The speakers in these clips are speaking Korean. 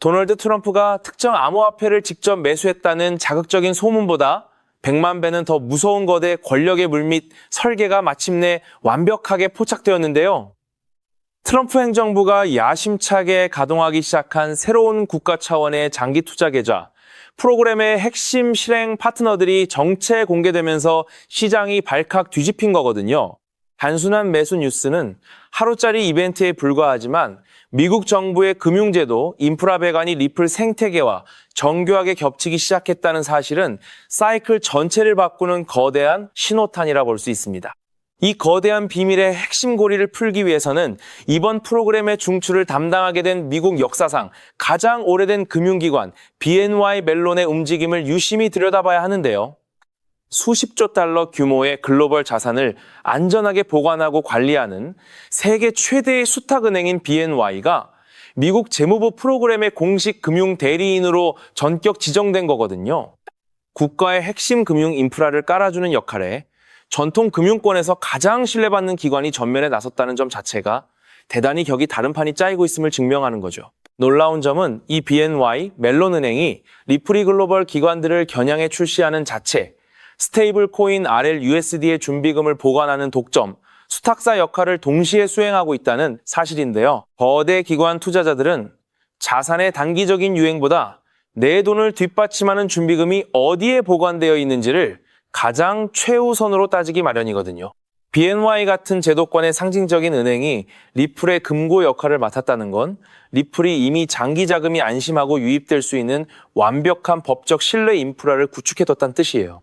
도널드 트럼프가 특정 암호화폐를 직접 매수했다는 자극적인 소문보다 100만 배는 더 무서운 거대 권력의 물밑 설계가 마침내 완벽하게 포착되었는데요. 트럼프 행정부가 야심차게 가동하기 시작한 새로운 국가 차원의 장기 투자 계좌, 프로그램의 핵심 실행 파트너들이 정체 공개되면서 시장이 발칵 뒤집힌 거거든요. 단순한 매수 뉴스는 하루짜리 이벤트에 불과하지만 미국 정부의 금융제도, 인프라 배관이 리플 생태계와 정교하게 겹치기 시작했다는 사실은 사이클 전체를 바꾸는 거대한 신호탄이라 볼 수 있습니다. 이 거대한 비밀의 핵심 고리를 풀기 위해서는 이번 프로그램의 중추를 담당하게 된 미국 역사상 가장 오래된 금융기관 BNY 멜론의 움직임을 유심히 들여다봐야 하는데요. 수십조 달러 규모의 글로벌 자산을 안전하게 보관하고 관리하는 세계 최대의 수탁은행인 BNY가 미국 재무부 프로그램의 공식 금융 대리인으로 전격 지정된 거거든요. 국가의 핵심 금융 인프라를 깔아주는 역할에 전통 금융권에서 가장 신뢰받는 기관이 전면에 나섰다는 점 자체가 대단히 격이 다른 판이 짜이고 있음을 증명하는 거죠. 놀라운 점은 이 BNY 멜론은행이 리플이 글로벌 기관들을 겨냥해 출시하는 자체, 스테이블 코인 RLUSD의 준비금을 보관하는 독점, 수탁사 역할을 동시에 수행하고 있다는 사실인데요. 거대 기관 투자자들은 자산의 단기적인 유행보다 내 돈을 뒷받침하는 준비금이 어디에 보관되어 있는지를 가장 최우선으로 따지기 마련이거든요. BNY 같은 제도권의 상징적인 은행이 리플의 금고 역할을 맡았다는 건 리플이 이미 장기 자금이 안심하고 유입될 수 있는 완벽한 법적 신뢰 인프라를 구축해뒀다는 뜻이에요.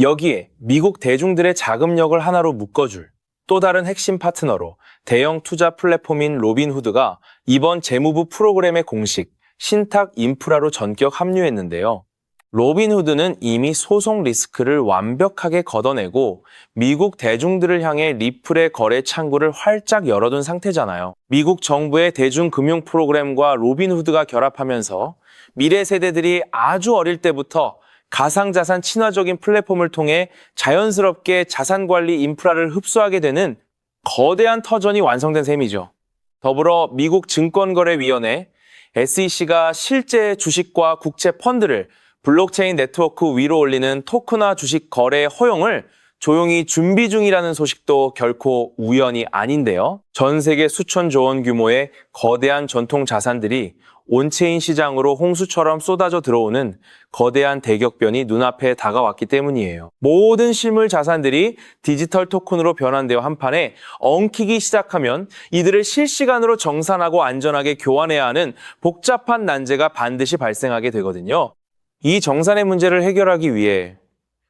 여기에 미국 대중들의 자금력을 하나로 묶어줄 또 다른 핵심 파트너로 대형 투자 플랫폼인 로빈후드가 이번 재무부 프로그램의 공식 신탁 인프라로 전격 합류했는데요. 로빈후드는 이미 소송 리스크를 완벽하게 걷어내고 미국 대중들을 향해 리플의 거래 창구를 활짝 열어둔 상태잖아요. 미국 정부의 대중금융 프로그램과 로빈후드가 결합하면서 미래 세대들이 아주 어릴 때부터 가상자산 친화적인 플랫폼을 통해 자연스럽게 자산관리 인프라를 흡수하게 되는 거대한 터전이 완성된 셈이죠. 더불어 미국 증권거래위원회 SEC가 실제 주식과 국채 펀드를 블록체인 네트워크 위로 올리는 토큰화 주식 거래 허용을 조용히 준비 중이라는 소식도 결코 우연이 아닌데요. 전 세계 수천조 원 규모의 거대한 전통 자산들이 온체인 시장으로 홍수처럼 쏟아져 들어오는 거대한 대격변이 눈앞에 다가왔기 때문이에요. 모든 실물 자산들이 디지털 토큰으로 변환되어 한판에 엉키기 시작하면 이들을 실시간으로 정산하고 안전하게 교환해야 하는 복잡한 난제가 반드시 발생하게 되거든요. 이 정산의 문제를 해결하기 위해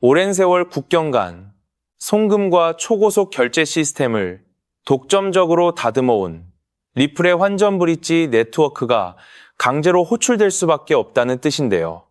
오랜 세월 국경 간 송금과 초고속 결제 시스템을 독점적으로 다듬어온 리플의 환전 브릿지 네트워크가 강제로 호출될 수밖에 없다는 뜻인데요.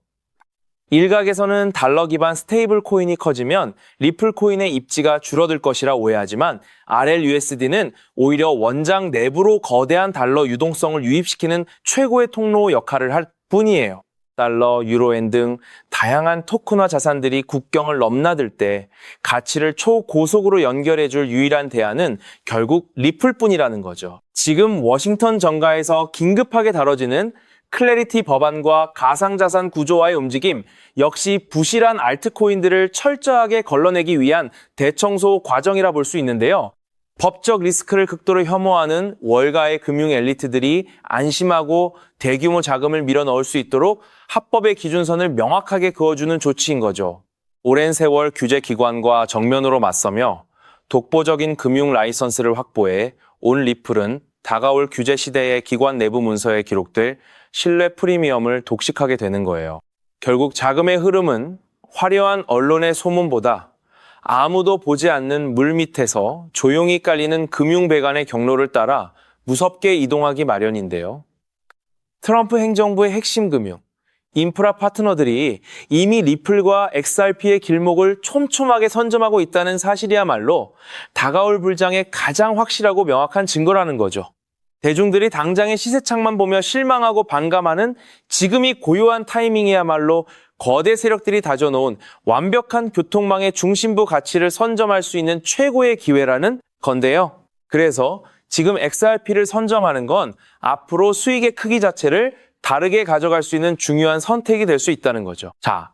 일각에서는 달러 기반 스테이블 코인이 커지면 리플 코인의 입지가 줄어들 것이라 오해하지만 RLUSD는 오히려 원장 내부로 거대한 달러 유동성을 유입시키는 최고의 통로 역할을 할 뿐이에요. 달러, 유로엔 등 다양한 토큰화 자산들이 국경을 넘나들 때 가치를 초고속으로 연결해줄 유일한 대안은 결국 리플뿐이라는 거죠. 지금 워싱턴 정가에서 긴급하게 다뤄지는 클래리티 법안과 가상자산 구조화의 움직임, 역시 부실한 알트코인들을 철저하게 걸러내기 위한 대청소 과정이라 볼 수 있는데요. 법적 리스크를 극도로 혐오하는 월가의 금융 엘리트들이 안심하고 대규모 자금을 밀어넣을 수 있도록 합법의 기준선을 명확하게 그어주는 조치인 거죠. 오랜 세월 규제기관과 정면으로 맞서며 독보적인 금융 라이선스를 확보해 온 리플은 다가올 규제 시대의 기관 내부 문서에 기록될 신뢰 프리미엄을 독식하게 되는 거예요. 결국 자금의 흐름은 화려한 언론의 소문보다 아무도 보지 않는 물 밑에서 조용히 깔리는 금융 배관의 경로를 따라 무섭게 이동하기 마련인데요. 트럼프 행정부의 핵심 금융, 인프라 파트너들이 이미 리플과 XRP의 길목을 촘촘하게 선점하고 있다는 사실이야말로 다가올 불장의 가장 확실하고 명확한 증거라는 거죠. 대중들이 당장의 시세창만 보며 실망하고 반감하는 지금이 고요한 타이밍이야말로 거대 세력들이 다져놓은 완벽한 교통망의 중심부 가치를 선점할 수 있는 최고의 기회라는 건데요. 그래서 지금 XRP를 선점하는 건 앞으로 수익의 크기 자체를 다르게 가져갈 수 있는 중요한 선택이 될 수 있다는 거죠. 자,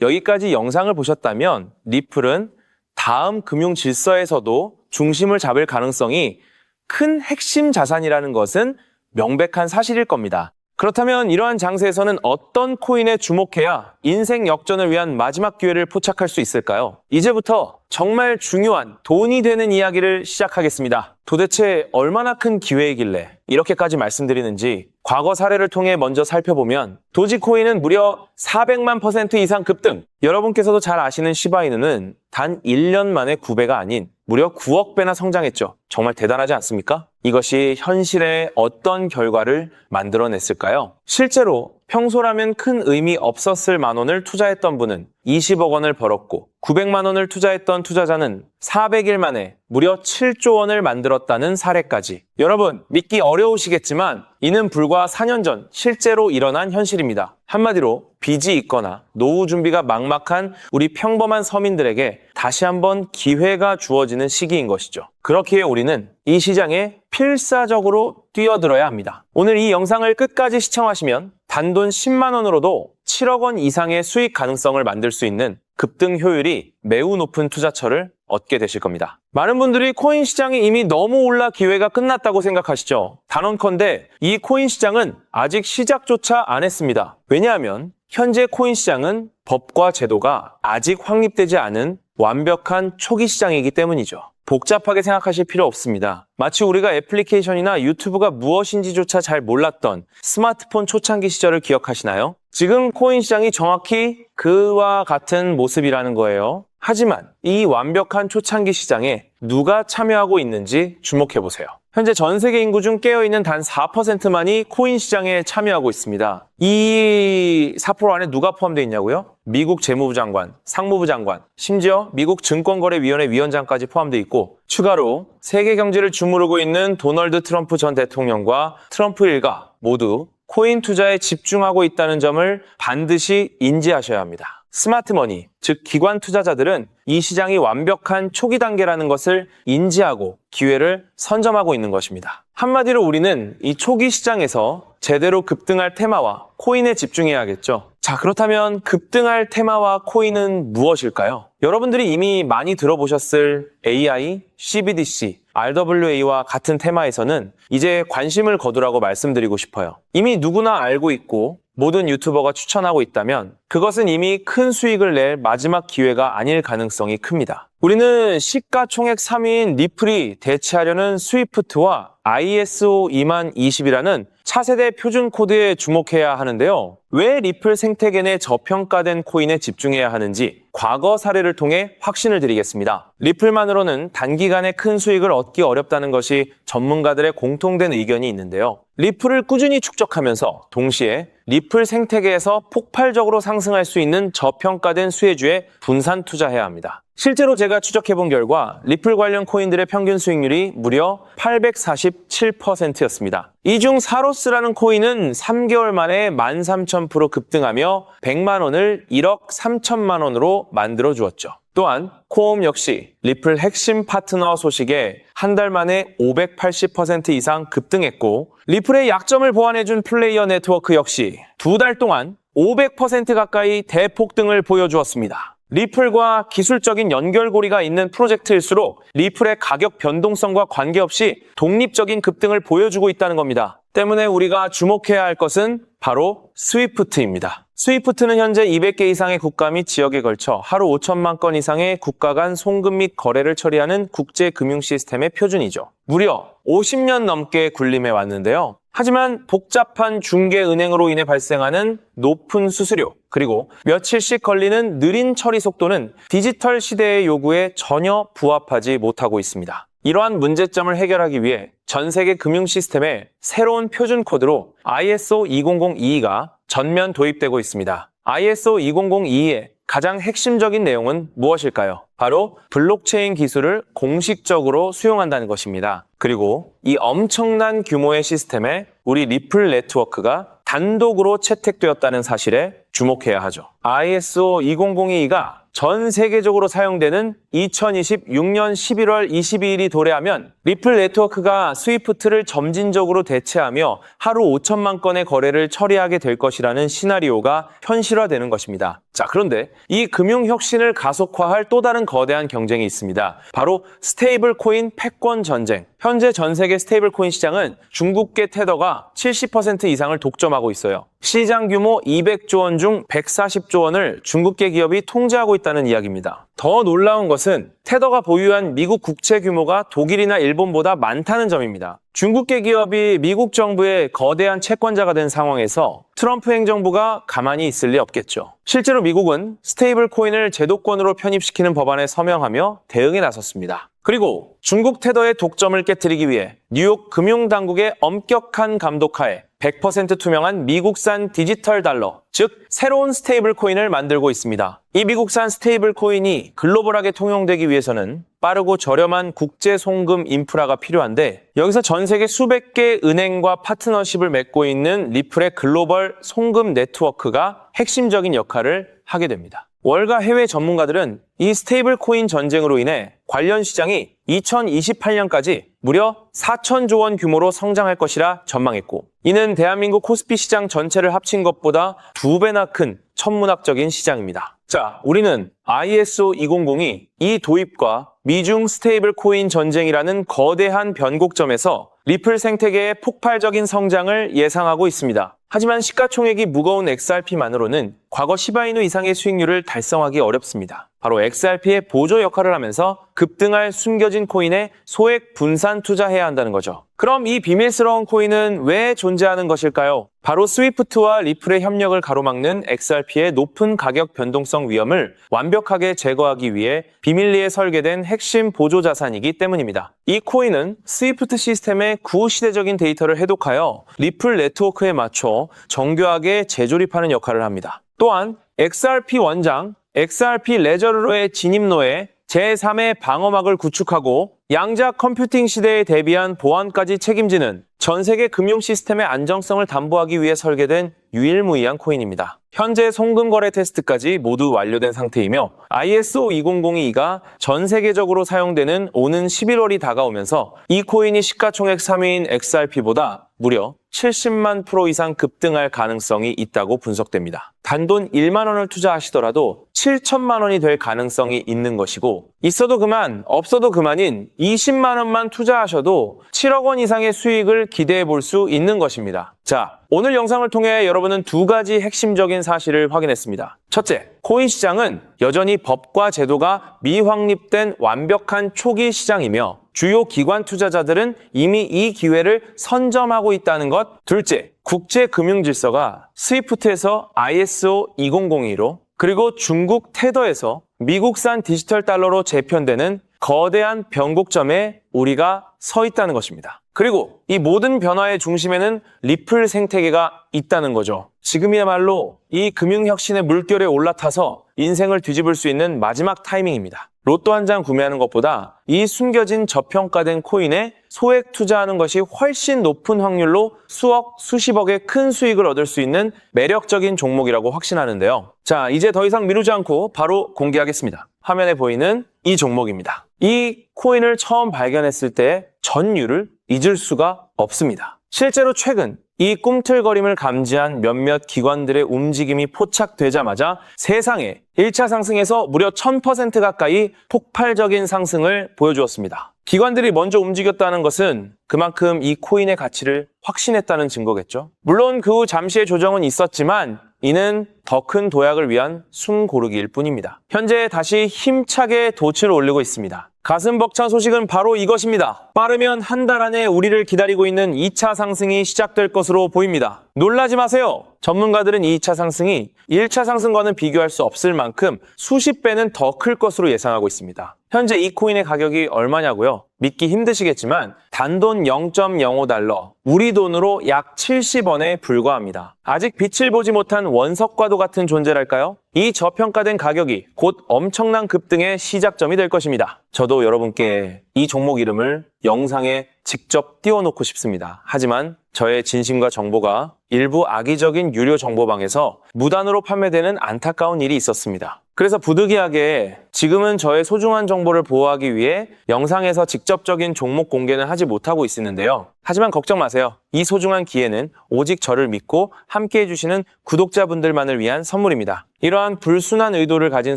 여기까지 영상을 보셨다면 리플은 다음 금융 질서에서도 중심을 잡을 가능성이 큰 핵심 자산이라는 것은 명백한 사실일 겁니다. 그렇다면 이러한 장세에서는 어떤 코인에 주목해야 인생 역전을 위한 마지막 기회를 포착할 수 있을까요? 이제부터 정말 중요한 돈이 되는 이야기를 시작하겠습니다. 도대체 얼마나 큰 기회이길래 이렇게까지 말씀드리는지 과거 사례를 통해 먼저 살펴보면 도지코인은 무려 400만 % 이상 급등. 여러분께서도 잘 아시는 시바이누는 단 1년 만에 9배가 아닌 무려 9억 배나 성장했죠. 정말 대단하지 않습니까? 이것이 현실에 어떤 결과를 만들어냈을까요? 실제로 평소라면 큰 의미 없었을 만 원을 투자했던 분은 20억 원을 벌었고 900만 원을 투자했던 투자자는 400일 만에 무려 7조 원을 만들었다는 사례까지. 여러분, 믿기 어려우시겠지만 이는 불과 4년 전 실제로 일어난 현실입니다. 한마디로 빚이 있거나 노후 준비가 막막한 우리 평범한 서민들에게 다시 한번 기회가 주어지는 시기인 것이죠. 그렇기에 우리는 이 시장에 필사적으로 뛰어들어야 합니다. 오늘 이 영상을 끝까지 시청하시면 단돈 10만 원으로도 7억 원 이상의 수익 가능성을 만들 수 있는 급등 효율이 매우 높은 투자처를 얻게 되실 겁니다. 많은 분들이 코인 시장이 이미 너무 올라 기회가 끝났다고 생각하시죠. 단언컨대 이 코인 시장은 아직 시작조차 안 했습니다. 왜냐하면 현재 코인 시장은 법과 제도가 아직 확립되지 않은 완벽한 초기 시장이기 때문이죠. 복잡하게 생각하실 필요 없습니다. 마치 우리가 애플리케이션이나 유튜브가 무엇인지조차 잘 몰랐던 스마트폰 초창기 시절을 기억하시나요? 지금 코인 시장이 정확히 그와 같은 모습이라는 거예요. 하지만 이 완벽한 초창기 시장에 누가 참여하고 있는지 주목해보세요. 현재 전 세계 인구 중 깨어있는 단 4%만이 코인 시장에 참여하고 있습니다. 이 4% 안에 누가 포함되어 있냐고요? 미국 재무부 장관, 상무부 장관, 심지어 미국 증권거래위원회 위원장까지 포함되어 있고 추가로 세계 경제를 주무르고 있는 도널드 트럼프 전 대통령과 트럼프 일가 모두 코인 투자에 집중하고 있다는 점을 반드시 인지하셔야 합니다. 스마트머니, 즉 기관 투자자들은 이 시장이 완벽한 초기 단계라는 것을 인지하고 기회를 선점하고 있는 것입니다. 한마디로 우리는 이 초기 시장에서 제대로 급등할 테마와 코인에 집중해야겠죠. 자, 그렇다면 급등할 테마와 코인은 무엇일까요? 여러분들이 이미 많이 들어보셨을 AI, CBDC, RWA와 같은 테마에서는 이제 관심을 거두라고 말씀드리고 싶어요. 이미 누구나 알고 있고 모든 유튜버가 추천하고 있다면 그것은 이미 큰 수익을 낼 마지막 기회가 아닐 가능성이 큽니다. 우리는 시가총액 3위인 리플이 대체하려는 스위프트와 ISO 20020이라는 차세대 표준 코드에 주목해야 하는데요. 왜 리플 생태계 내 저평가된 코인에 집중해야 하는지 과거 사례를 통해 확신을 드리겠습니다. 리플만으로는 단기간에 큰 수익을 얻기 어렵다는 것이 전문가들의 공통된 의견이 있는데요. 리플을 꾸준히 축적하면서 동시에 리플 생태계에서 폭발적으로 상승할 수 있는 저평가된 수혜주에 분산 투자해야 합니다. 실제로 제가 추적해본 결과 리플 관련 코인들의 평균 수익률이 무려 847%였습니다. 이 중 사로스라는 코인은 3개월 만에 13,000% 급등하며 100만 원을 1억 3천만 원으로 만들어 주었죠. 또한 코옴 역시 리플 핵심 파트너 소식에 한 달 만에 580% 이상 급등했고 리플의 약점을 보완해준 플레이어 네트워크 역시 두 달 동안 500% 가까이 대폭등을 보여주었습니다. 리플과 기술적인 연결고리가 있는 프로젝트일수록 리플의 가격 변동성과 관계없이 독립적인 급등을 보여주고 있다는 겁니다. 때문에 우리가 주목해야 할 것은 바로 스위프트입니다. 스위프트는 현재 200개 이상의 국가 및 지역에 걸쳐 하루 5천만 건 이상의 국가 간 송금 및 거래를 처리하는 국제 금융 시스템의 표준이죠. 무려 50년 넘게 군림해 왔는데요. 하지만 복잡한 중개은행으로 인해 발생하는 높은 수수료, 그리고 며칠씩 걸리는 느린 처리 속도는 디지털 시대의 요구에 전혀 부합하지 못하고 있습니다. 이러한 문제점을 해결하기 위해 전 세계 금융 시스템에 새로운 표준 코드로 ISO 20022가 전면 도입되고 있습니다. ISO 20022의 가장 핵심적인 내용은 무엇일까요? 바로 블록체인 기술을 공식적으로 수용한다는 것입니다. 그리고 이 엄청난 규모의 시스템에 우리 리플 네트워크가 단독으로 채택되었다는 사실에 주목해야 하죠. ISO 20022가 전 세계적으로 사용되는 2026년 11월 22일이 도래하면 리플 네트워크가 스위프트를 점진적으로 대체하며 하루 5천만 건의 거래를 처리하게 될 것이라는 시나리오가 현실화되는 것입니다. 자, 그런데 이 금융 혁신을 가속화할 또 다른 거대한 경쟁이 있습니다. 바로 스테이블 코인 패권 전쟁. 현재 전 세계 스테이블 코인 시장은 중국계 테더가 70% 이상을 독점하고 있어요. 시장 규모 200조 원 중 140조 원을 중국계 기업이 통제하고 있다는 이야기입니다. 더 놀라운 것은 테더가 보유한 미국 국채 규모가 독일이나 일본보다 많다는 점입니다. 중국계 기업이 미국 정부의 거대한 채권자가 된 상황에서 트럼프 행정부가 가만히 있을 리 없겠죠. 실제로 미국은 스테이블 코인을 제도권으로 편입시키는 법안에 서명하며 대응에 나섰습니다. 그리고 중국 테더의 독점을 깨뜨리기 위해 뉴욕 금융당국의 엄격한 감독하에 100% 투명한 미국산 디지털 달러, 즉 새로운 스테이블 코인을 만들고 있습니다. 이 미국산 스테이블 코인이 글로벌하게 통용되기 위해서는 빠르고 저렴한 국제 송금 인프라가 필요한데, 여기서 전 세계 수백 개 은행과 파트너십을 맺고 있는 리플의 글로벌 송금 네트워크가 핵심적인 역할을 하게 됩니다. 월가 해외 전문가들은 이 스테이블 코인 전쟁으로 인해 관련 시장이 2028년까지 무려 4천조 원 규모로 성장할 것이라 전망했고, 이는 대한민국 코스피 시장 전체를 합친 것보다 2배나 큰 천문학적인 시장입니다. 자, 우리는 ISO 2002 이 도입과 미중 스테이블 코인 전쟁이라는 거대한 변곡점에서 리플 생태계의 폭발적인 성장을 예상하고 있습니다. 하지만 시가총액이 무거운 XRP만으로는 과거 시바이누 이상의 수익률을 달성하기 어렵습니다. 바로 XRP의 보조 역할을 하면서 급등할 숨겨진 코인에 소액 분산 투자해야 한다는 거죠. 그럼 이 비밀스러운 코인은 왜 존재하는 것일까요? 바로 스위프트와 리플의 협력을 가로막는 XRP의 높은 가격 변동성 위험을 완벽하게 제거하기 위해 비밀리에 설계된 핵심 보조 자산이기 때문입니다. 이 코인은 스위프트 시스템의 구시대적인 데이터를 해독하여 리플 네트워크에 맞춰 정교하게 재조립하는 역할을 합니다. 또한 XRP 원장, XRP 레저러의 진입로에 제3의 방어막을 구축하고 양자 컴퓨팅 시대에 대비한 보안까지 책임지는 전 세계 금융 시스템의 안정성을 담보하기 위해 설계된 유일무이한 코인입니다. 현재 송금 거래 테스트까지 모두 완료된 상태이며 ISO 2002가 전 세계적으로 사용되는 오는 11월이 다가오면서 이 코인이 시가총액 3위인 XRP보다 무려 70만 프로 이상 급등할 가능성이 있다고 분석됩니다. 단돈 1만 원을 투자하시더라도 7천만 원이 될 가능성이 있는 것이고, 있어도 그만, 없어도 그만인 20만 원만 투자하셔도 7억 원 이상의 수익을 기대해 볼 수 있는 것입니다. 자, 오늘 영상을 통해 여러분은 두 가지 핵심적인 사실을 확인했습니다. 첫째, 코인 시장은 여전히 법과 제도가 미확립된 완벽한 초기 시장이며 주요 기관 투자자들은 이미 이 기회를 선점하고 있다는 것. 둘째, 국제 금융 질서가 스위프트에서 ISO 2002로 그리고 중국 테더에서 미국산 디지털 달러로 재편되는 거대한 변곡점에 우리가 서 있다는 것입니다. 그리고 이 모든 변화의 중심에는 리플 생태계가 있다는 거죠. 지금이야말로 이 금융혁신의 물결에 올라타서 인생을 뒤집을 수 있는 마지막 타이밍입니다. 로또 한 장 구매하는 것보다 이 숨겨진 저평가된 코인에 소액 투자하는 것이 훨씬 높은 확률로 수억, 수십억의 큰 수익을 얻을 수 있는 매력적인 종목이라고 확신하는데요. 자, 이제 더 이상 미루지 않고 바로 공개하겠습니다. 화면에 보이는 이 종목입니다. 이 코인을 처음 발견했을 때 전율을 잊을 수가 없습니다. 실제로 최근 이 꿈틀거림을 감지한 몇몇 기관들의 움직임이 포착되자마자 세상에 1차 상승에서 무려 1000% 가까이 폭발적인 상승을 보여주었습니다. 기관들이 먼저 움직였다는 것은 그만큼 이 코인의 가치를 확신했다는 증거겠죠. 물론 그 후 잠시의 조정은 있었지만 이는 더 큰 도약을 위한 숨고르기일 뿐입니다. 현재 다시 힘차게 돛을 올리고 있습니다. 가슴 벅찬 소식은 바로 이것입니다. 빠르면 한 달 안에 우리를 기다리고 있는 2차 상승이 시작될 것으로 보입니다. 놀라지 마세요. 전문가들은 이 2차 상승이 1차 상승과는 비교할 수 없을 만큼 수십 배는 더 클 것으로 예상하고 있습니다. 현재 이 코인의 가격이 얼마냐고요? 믿기 힘드시겠지만 단돈 0.05달러, 우리 돈으로 약 70원에 불과합니다. 아직 빛을 보지 못한 원석과도 같은 존재랄까요? 이 저평가된 가격이 곧 엄청난 급등의 시작점이 될 것입니다. 저도 여러분께 이 종목 이름을 영상에 직접 띄워놓고 싶습니다. 하지만 저의 진심과 정보가 일부 악의적인 유료 정보방에서 무단으로 판매되는 안타까운 일이 있었습니다. 그래서 부득이하게 지금은 저의 소중한 정보를 보호하기 위해 영상에서 직접적인 종목 공개는 하지 못하고 있었는데요. 하지만 걱정 마세요. 이 소중한 기회는 오직 저를 믿고 함께 해주시는 구독자분들만을 위한 선물입니다. 이러한 불순한 의도를 가진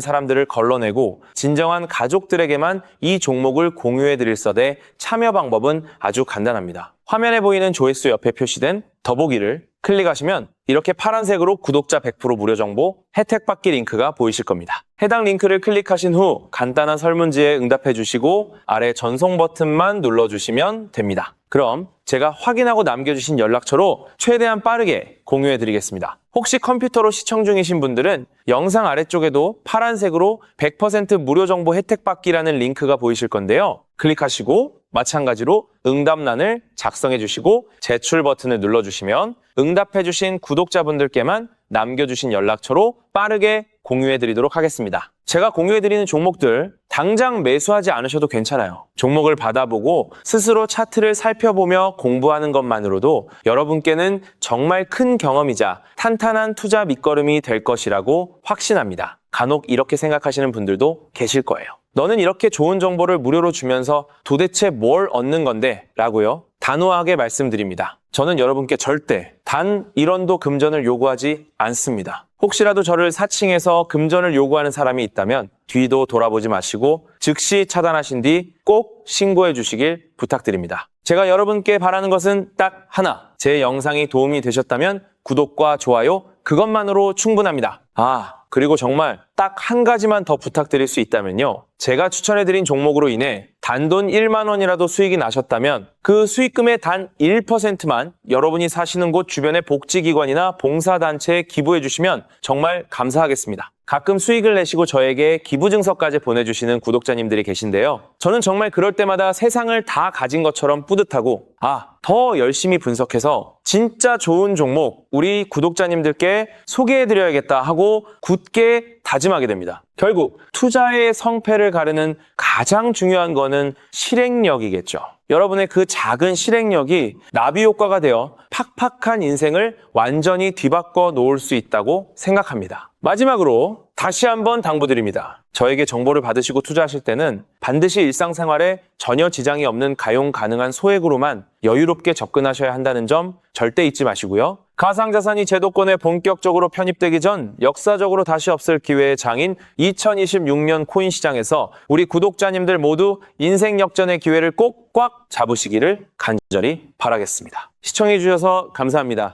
사람들을 걸러내고 진정한 가족들에게만 이 종목을 공유해드릴 서대 참여 방법은 아주 간단합니다. 화면에 보이는 조회수 옆에 표시된 더보기를 클릭하시면 이렇게 파란색으로 구독자 100% 무료 정보 혜택 받기 링크가 보이실 겁니다. 해당 링크를 클릭하신 후 간단한 설문지에 응답해 주시고 아래 전송 버튼만 눌러주시면 됩니다. 그럼 제가 확인하고 남겨주신 연락처로 최대한 빠르게 공유해 드리겠습니다. 혹시 컴퓨터로 시청 중이신 분들은 영상 아래쪽에도 파란색으로 100% 무료 정보 혜택 받기라는 링크가 보이실 건데요. 클릭하시고 마찬가지로 응답란을 작성해 주시고 제출 버튼을 눌러주시면 응답해 주신 구독자분들께만 남겨주신 연락처로 빠르게 공유해 드리도록 하겠습니다. 제가 공유해 드리는 종목들 당장 매수하지 않으셔도 괜찮아요. 종목을 받아보고 스스로 차트를 살펴보며 공부하는 것만으로도 여러분께는 정말 큰 경험이자 탄탄한 투자 밑거름이 될 것이라고 확신합니다. 간혹 이렇게 생각하시는 분들도 계실 거예요. 너는 이렇게 좋은 정보를 무료로 주면서 도대체 뭘 얻는 건데? 라고요. 단호하게 말씀드립니다. 저는 여러분께 절대 단 1원도 금전을 요구하지 않습니다. 혹시라도 저를 사칭해서 금전을 요구하는 사람이 있다면 뒤도 돌아보지 마시고 즉시 차단하신 뒤 꼭 신고해 주시길 부탁드립니다. 제가 여러분께 바라는 것은 딱 하나. 제 영상이 도움이 되셨다면 구독과 좋아요 그것만으로 충분합니다. 그리고 정말 딱 한 가지만 더 부탁드릴 수 있다면요. 제가 추천해드린 종목으로 인해 단돈 1만 원이라도 수익이 나셨다면 그 수익금의 단 1%만 여러분이 사시는 곳 주변의 복지기관이나 봉사단체에 기부해 주시면 정말 감사하겠습니다. 가끔 수익을 내시고 저에게 기부증서까지 보내주시는 구독자님들이 계신데요. 저는 정말 그럴 때마다 세상을 다 가진 것처럼 뿌듯하고 더 열심히 분석해서 진짜 좋은 종목 우리 구독자님들께 소개해드려야겠다 하고 굳게 다짐하게 됩니다. 결국 투자의 성패를 가르는 가장 중요한 거는 실행력이겠죠. 여러분의 그 작은 실행력이 나비 효과가 되어 팍팍한 인생을 완전히 뒤바꿔 놓을 수 있다고 생각합니다. 마지막으로 다시 한번 당부드립니다. 저에게 정보를 받으시고 투자하실 때는 반드시 일상생활에 전혀 지장이 없는 가용 가능한 소액으로만 여유롭게 접근하셔야 한다는 점 절대 잊지 마시고요. 가상자산이 제도권에 본격적으로 편입되기 전 역사적으로 다시 없을 기회의 장인 2026년 코인 시장에서 우리 구독자님들 모두 인생 역전의 기회를 꼭 꽉 잡으시기를 간절히 바라겠습니다. 시청해 주셔서 감사합니다.